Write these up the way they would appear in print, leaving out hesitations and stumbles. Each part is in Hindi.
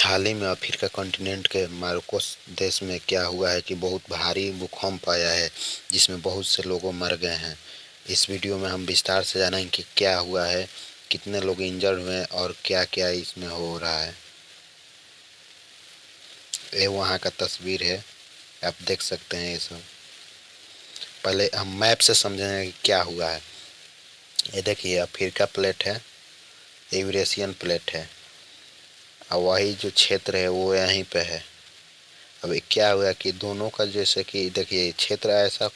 हाल ही में अफ्रीका कॉन्टिनेंट के मार्कोस देश में क्या हुआ है कि बहुत भारी भूकंप आया है जिसमें बहुत से लोग मर गए हैं। इस वीडियो में हम विस्तार से जानेंगे कि क्या हुआ है, कितने लोग इंजर्ड हुए हैं और क्या क्या इसमें हो रहा है। ये वहाँ का तस्वीर है, आप देख सकते हैं। ये सब पहले हम मैप से समझेंगे कि क्या हुआ है। ये देखिए, अफ्रीका प्लेट है, यूरेशियन प्लेट है और वही जो क्षेत्र है वो यहीं पे है। अब क्या हुआ कि दोनों का, जैसे कि देखिए क्षेत्र ऐसा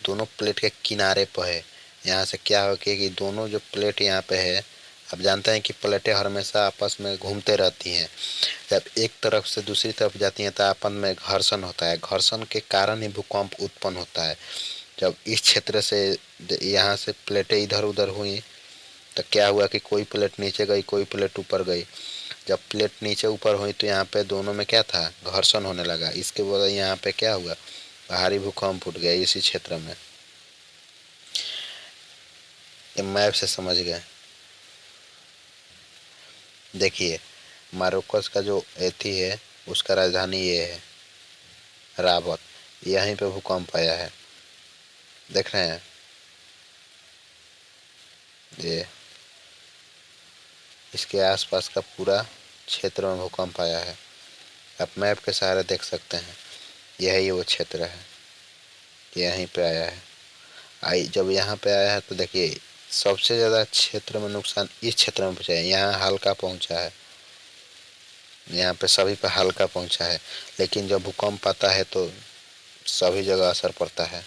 दोनों प्लेट के किनारे पर है। यहाँ से क्या हो कि दोनों जो प्लेट यहाँ पे है, आप जानते हैं कि प्लेटें हमेशा आपस में घूमते रहती हैं। जब एक तरफ से दूसरी तरफ जाती हैं तो आपस में घर्षण होता है, घर्षण के कारण ही भूकंप उत्पन्न होता है। जब इस क्षेत्र से यहाँ से प्लेटें इधर उधर हुई तो क्या हुआ कि कोई प्लेट नीचे गई, कोई प्लेट ऊपर गई। जब प्लेट नीचे ऊपर हुई तो यहाँ पे दोनों में क्या था, घर्षण होने लगा। इसके वजह यहाँ पे क्या हुआ, भारी भूकंप उठ गया इसी क्षेत्र में। ये मैप से समझ गए। देखिए, मारोकस का जो एथी है उसका राजधानी ये है, रावत। यहीं पे भूकंप आया है, देख रहे हैं। ये इसके आसपास का पूरा क्षेत्र में भूकंप आया है, आप मैप के सहारे देख सकते हैं। यही वो क्षेत्र है, यहीं पे आया है। आई जब यहाँ पे आया है तो देखिए सबसे ज़्यादा क्षेत्र में नुकसान इस क्षेत्र में पहुँचा है। यहाँ हल्का पहुँचा है, यहाँ पे सभी पे हल्का पहुँचा है, लेकिन जब भूकंप आता है तो सभी जगह असर पड़ता है।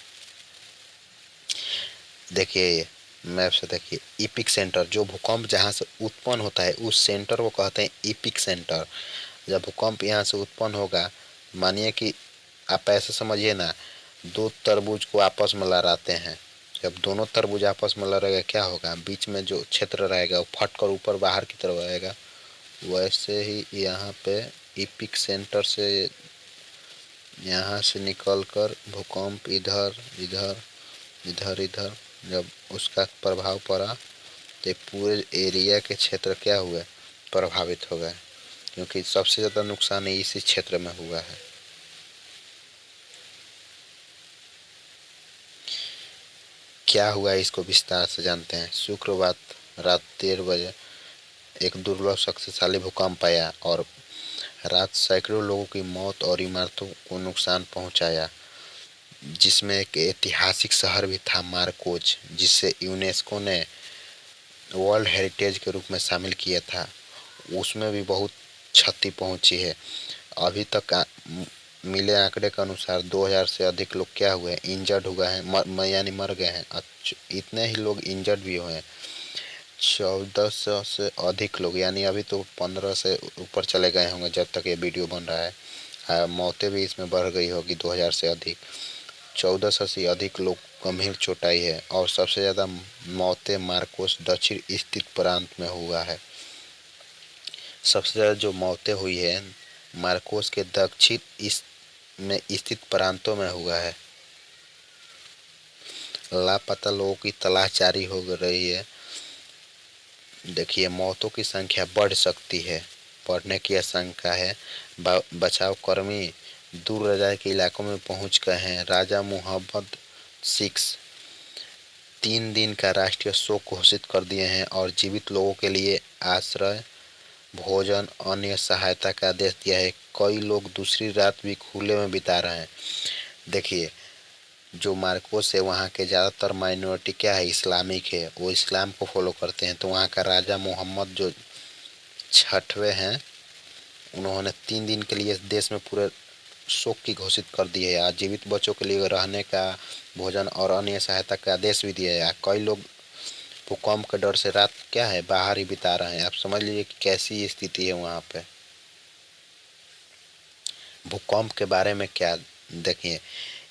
देखिए मैप से देखिए, इपिक सेंटर, जो भूकंप जहाँ से उत्पन्न होता है उस सेंटर को कहते हैं इपिक सेंटर। जब भूकंप यहाँ से उत्पन्न होगा, मानिए कि आप ऐसे समझिए ना, दो तरबूज को आपस में लड़ाते हैं। जब दोनों तरबूज आपस में लड़ेगा क्या होगा, बीच में जो क्षेत्र रहेगा वो फट कर ऊपर बाहर की तरफ आएगा। वैसे ही यहाँ पे इपिक सेंटर से यहाँ से निकल कर भूकंप इधर इधर इधर इधर जब उसका प्रभाव पड़ा तो पूरे एरिया के क्षेत्र क्या हुए, प्रभावित हो गए, क्योंकि सबसे ज़्यादा नुकसान इसी क्षेत्र में हुआ है। क्या हुआ इसको विस्तार से जानते हैं। शुक्रवार रात 13 बजे एक दुर्लभ शक्तिशाली भूकंप आया और रात सैकड़ों लोगों की मौत और इमारतों को नुकसान पहुंचाया, जिसमें एक ऐतिहासिक शहर भी था, मार्कोज, जिसे यूनेस्को ने वर्ल्ड हेरिटेज के रूप में शामिल किया था। उसमें भी बहुत क्षति पहुंची है। अभी तक मिले आंकड़े के अनुसार 2000 से अधिक लोग क्या हुए, इंजर्ड हुए हैं, यानी मर गए हैं। इतने ही लोग इंजर्ड भी हुए हैं, 1400 से अधिक लोग, यानी अभी तो 15 से ऊपर चले गए होंगे जब तक ये वीडियो बन रहा है। मौतें भी इसमें बढ़ गई होगी 2000 से अधिक। 1400 से अधिक लोग गंभीर चोट आई है और सबसे ज़्यादा मौतें मार्कोस दक्षिण स्थित प्रांत में हुआ है। सबसे ज़्यादा जो मौतें हुई है मार्कोस के दक्षिण में स्थित प्रांतों में हुआ है। लापता लोगों की तलाश जारी हो रही है। देखिए, मौतों की संख्या बढ़ सकती है, बढ़ने की आशंका है। बचाव कर्मी दूर दराज के इलाकों में पहुंच गए हैं। राजा मोहम्मद 6 3 दिन का राष्ट्रीय शोक घोषित कर दिए हैं और जीवित लोगों के लिए आश्रय, भोजन, अन्य सहायता का आदेश दिया है। कई लोग दूसरी रात भी खुले में बिता रहे हैं। देखिए, जो मार्कोस है वहाँ के ज़्यादातर माइनॉरिटी क्या है, इस्लामिक है, वो इस्लाम को फॉलो करते हैं। तो वहाँ का राजा मोहम्मद जो 6वें हैं, उन्होंने 3 दिन के लिए देश में पूरे शोक की घोषित कर दी है। आज जीवित बच्चों के लिए रहने का, भोजन और अन्य सहायता का आदेश भी दिया है। कई लोग भूकंप के डर से रात क्या है बाहर ही बिता रहे हैं। आप समझ लीजिए कि कैसी स्थिति है वहाँ पे। भूकंप के बारे में क्या, देखिए,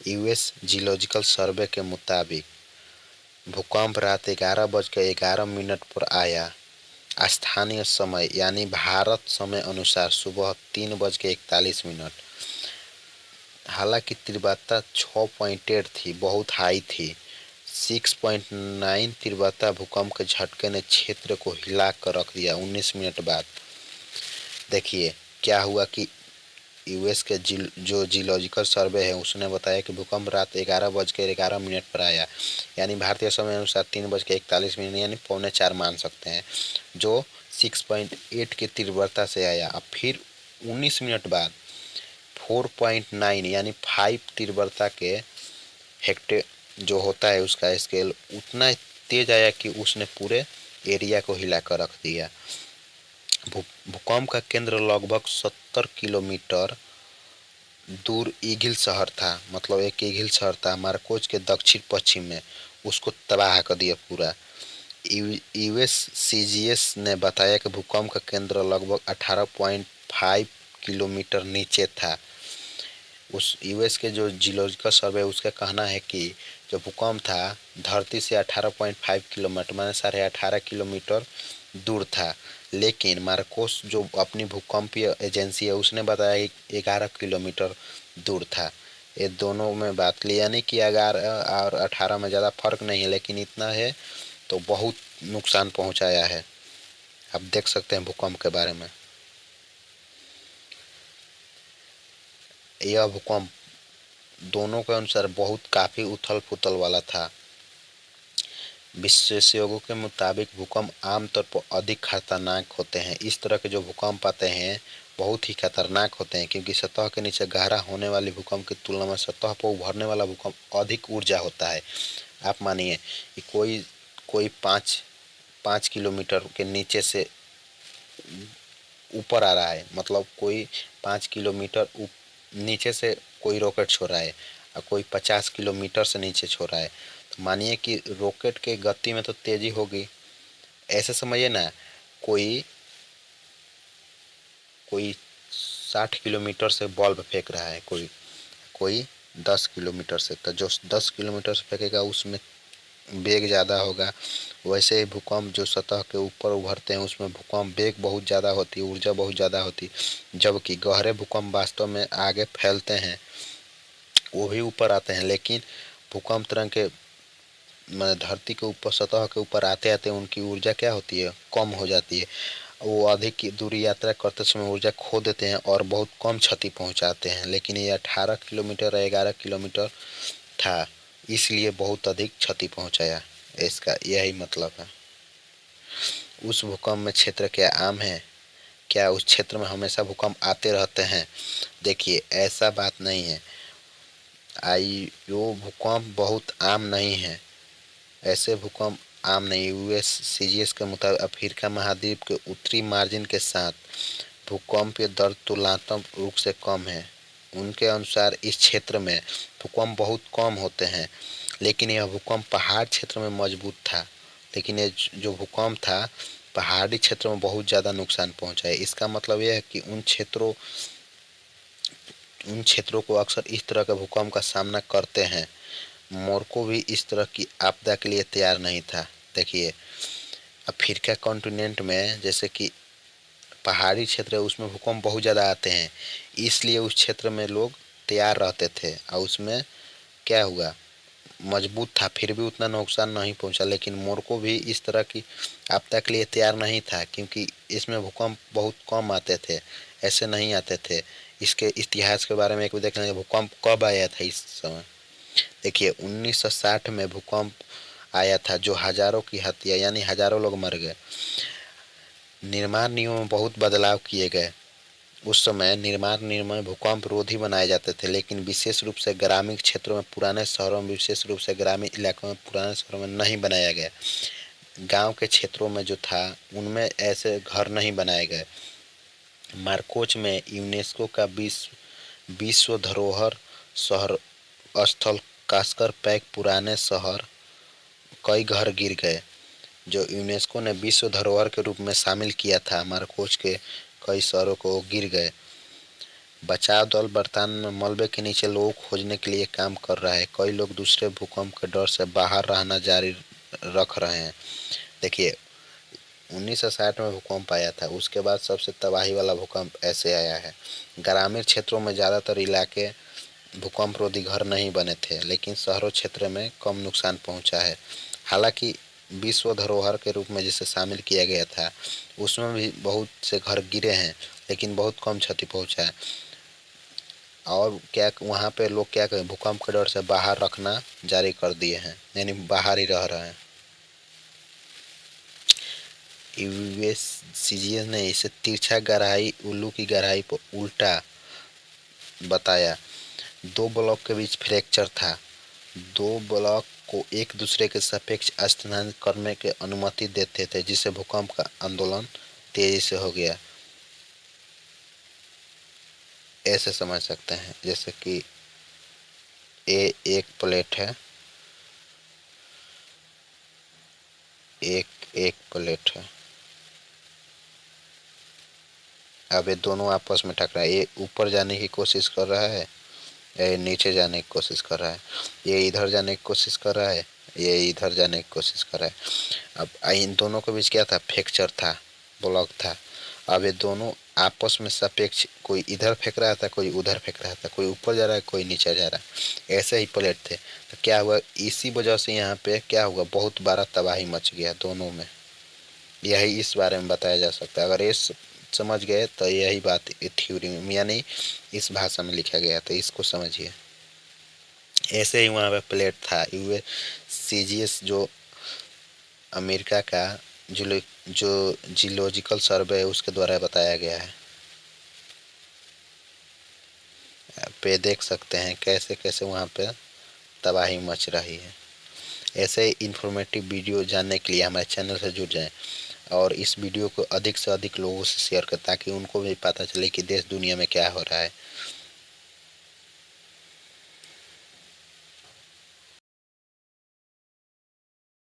यूएस जियोलॉजिकल सर्वे के मुताबिक भूकंप रात 11:11 पर आया। स्थानीय समय यानी भारत समय अनुसार सुबह 3:41। हालांकि तीव्रता 6.8 थी, बहुत हाई थी। 6.9 तीव्रता भूकंप के झटके ने क्षेत्र को हिला कर रख दिया 19 मिनट बाद। देखिए, क्या हुआ कि यूएस के जो जियोलॉजिकल सर्वे है उसने बताया कि भूकंप रात 11:11 पर आया, यानी भारतीय समय अनुसार 3:41 यानी 3:45 मान सकते हैं, जो 6.8 की तीव्रता से आया। अब फिर 19 मिनट बाद 4.9 यानी 5 तीव्रता के हेक्टेयर जो होता है उसका स्केल उतना तेज आया कि उसने पूरे एरिया को हिलाकर रख दिया। भूकंप का केंद्र लगभग 70 किलोमीटर दूर ईगिल शहर था, मतलब एक ईगिल शहर था मार्कोज के दक्षिण पश्चिम में, उसको तबाह कर दिया पूरा। यूएससीजीएस ने बताया कि भूकंप का केंद्र लगभग 18.5 किलोमीटर नीचे था। उस यूएस के जो जियोलॉजिकल सर्वे उसका कहना है कि जो भूकंप था धरती से 18.5 किलोमीटर माने 18.5 किलोमीटर दूर था, लेकिन मार्कोस जो अपनी भूकंपीय एजेंसी है उसने बताया कि 11 किलोमीटर दूर था। ये दोनों में बात लिया नहीं कि 11 और 18 में ज़्यादा फर्क नहीं है, लेकिन इतना है तो बहुत नुकसान पहुंचाया है। आप देख सकते हैं भूकंप के बारे में। यह भूकंप दोनों के अनुसार बहुत काफ़ी उथल पुथल वाला था। विशेषज्ञों के मुताबिक भूकंप आमतौर पर अधिक खतरनाक होते हैं। इस तरह के जो भूकंप आते हैं बहुत ही खतरनाक होते हैं, क्योंकि सतह के नीचे गहरा होने वाली भूकंप की तुलना में सतह पर उभरने वाला भूकंप अधिक ऊर्जा होता है। आप मानिए कि कोई 5 किलोमीटर के नीचे से ऊपर आ रहा है, मतलब कोई 5 किलोमीटर नीचे से कोई रॉकेट छोड़ रहा है और कोई 50 किलोमीटर से नीचे छोड़ रहा है, तो मानिए कि रॉकेट के गति में तो तेजी होगी। ऐसे समझिए ना, कोई कोई 60 किलोमीटर से बल्ब फेंक रहा है, कोई 10 किलोमीटर से, तो जो 10 किलोमीटर से फेंकेगा उसमें वेग ज़्यादा होगा। वैसे ही भूकंप जो सतह के ऊपर उभरते हैं उसमें भूकंप वेग बहुत ज़्यादा होती है, ऊर्जा बहुत ज़्यादा होती है, जबकि गहरे भूकंप वास्तव में आगे फैलते हैं, वो भी ऊपर आते हैं, लेकिन भूकंप तरंग के धरती के ऊपर सतह के ऊपर आते आते उनकी ऊर्जा क्या होती है, कम हो जाती है। वो अधिक की दूरी यात्रा करते समय ऊर्जा खो देते हैं और बहुत कम क्षति पहुंचाते हैं, लेकिन ये 18 किलोमीटर या 11 किलोमीटर था, इसलिए बहुत अधिक क्षति पहुंचाया। इसका यही मतलब है। उस भूकंप में क्षेत्र क्या आम है? क्या उस क्षेत्र में हमेशा भूकंप आते रहते हैं? देखिए ऐसा बात नहीं है। यो भूकंप बहुत आम नहीं है, ऐसे भूकंप आम नहीं। यूएससीजीएस के मुताबिक अफ्रीका महाद्वीप के उत्तरी मार्जिन के साथ भूकंपीय दर तुलनात्मक रूप से कम है। उनके अनुसार इस क्षेत्र में भूकंप बहुत कम होते हैं, लेकिन यह भूकंप पहाड़ क्षेत्र में मजबूत था। लेकिन ये जो भूकंप था पहाड़ी क्षेत्र में बहुत ज़्यादा नुकसान पहुंचाए। इसका मतलब यह है कि उन क्षेत्रों को अक्सर इस तरह के भूकंप का सामना करते हैं। मोरक्को भी इस तरह की आपदा के लिए तैयार नहीं था। देखिए अफ्रीका कॉन्टिनेंट में जैसे कि पहाड़ी क्षेत्र है उसमें भूकंप बहुत ज़्यादा आते हैं, इसलिए उस क्षेत्र में लोग तैयार रहते थे और उसमें क्या हुआ, मजबूत था, फिर भी उतना नुकसान नहीं पहुंचा। लेकिन मोरक्को भी इस तरह की आपदा के लिए तैयार नहीं था, क्योंकि इसमें भूकंप बहुत कम आते थे, ऐसे नहीं आते थे। इसके इतिहास के बारे में एक भी देख लेंगे, भूकंप कब आया था इस समय। देखिए 1960 में भूकंप आया था जो हजारों की हत्या यानी हजारों लोग मर गए। निर्माण नियमों में बहुत बदलाव किए गए। उस समय निर्माण नियम में भूकंप रोधी बनाए जाते थे, लेकिन विशेष रूप से ग्रामीण क्षेत्रों में पुराने शहरों में विशेष रूप से ग्रामीण इलाकों में पुराने शहरों में नहीं बनाया गया। गांव के क्षेत्रों में जो था उनमें ऐसे घर नहीं बनाए गए। मार्कोच में यूनेस्को का विश्व धरोहर शहर स्थल कास्कर पैक पुराने शहर कई घर गिर गए जो यूनेस्को ने विश्व धरोहर के रूप में शामिल किया था। मार्कोच के कई शहरों को गिर गए। बचाव दल वर्तमान में मलबे के नीचे लोगों को खोजने के लिए काम कर रहा है। कई लोग दूसरे भूकंप के डर से बाहर रहना जारी रख रहे हैं। देखिए 1960 में भूकंप आया था, उसके बाद सबसे तबाही वाला भूकंप ऐसे आया है। ग्रामीण क्षेत्रों में ज़्यादातर इलाके भूकंप रोधी घर नहीं बने थे, लेकिन शहरों क्षेत्र में कम नुकसान पहुंचा है। हालांकि विश्व धरोहर के रूप में जिसे शामिल किया गया था उसमें भी बहुत से घर गिरे हैं, लेकिन बहुत कम क्षति पहुंचा है। और क्या वहाँ पे लोग क्या करें, भूकंप के डर से बाहर रखना जारी कर दिए हैं, यानी बाहर ही रह रहे हैं। यूएससीजीएस ने इसे तिरछा गहराई उल्लू की गहराई पर उल्टा बताया। दो ब्लॉक के बीच फ्रैक्चर था। दो ब्लॉक को एक दूसरे के सापेक्ष स्थानांतरित करने की अनुमति देते थे, जिससे भूकंप का आंदोलन तेजी से हो गया। ऐसे समझ सकते हैं जैसे कि ए एक प्लेट है, एक एक प्लेट है। अब ये दोनों आपस में टकरा, ये ऊपर जाने की कोशिश कर रहा है, ये नीचे जाने की कोशिश कर रहा है। ये इधर जाने की कोशिश कर रहा है, ये इधर जाने की कोशिश कर रहा है। अब इन दोनों के बीच क्या था, फ्रैक्चर था, ब्लॉक था। अब ये दोनों आपस में सापेक्ष, कोई इधर फेंक रहा था, कोई उधर फेंक रहा था, कोई ऊपर जा रहा है, कोई नीचे जा रहा है। ऐसे ही प्लेट थे। तो क्या हुआ, इसी वजह से यहाँ पे क्या हुआ, बहुत बड़ा तबाही मच गया दोनों में। यही इस बारे में बताया जा सकता है। अगर ये समझ गए तो यही बात थ्योरी में, यानी इस भाषा में लिखा गया, तो इसको समझिए। ऐसे ही वहाँ पे प्लेट था। यूएससीजीएस जो अमेरिका का जो जियोलॉजिकल सर्वे है उसके द्वारा बताया गया है। पे देख सकते हैं कैसे कैसे वहाँ पे तबाही मच रही है। ऐसे ही इंफॉर्मेटिव वीडियो जानने के लिए हमारे चैनल से जुड़ जाएं और इस वीडियो को अधिक से अधिक लोगों से शेयर करें, ताकि उनको भी पता चले कि देश दुनिया में क्या हो रहा है।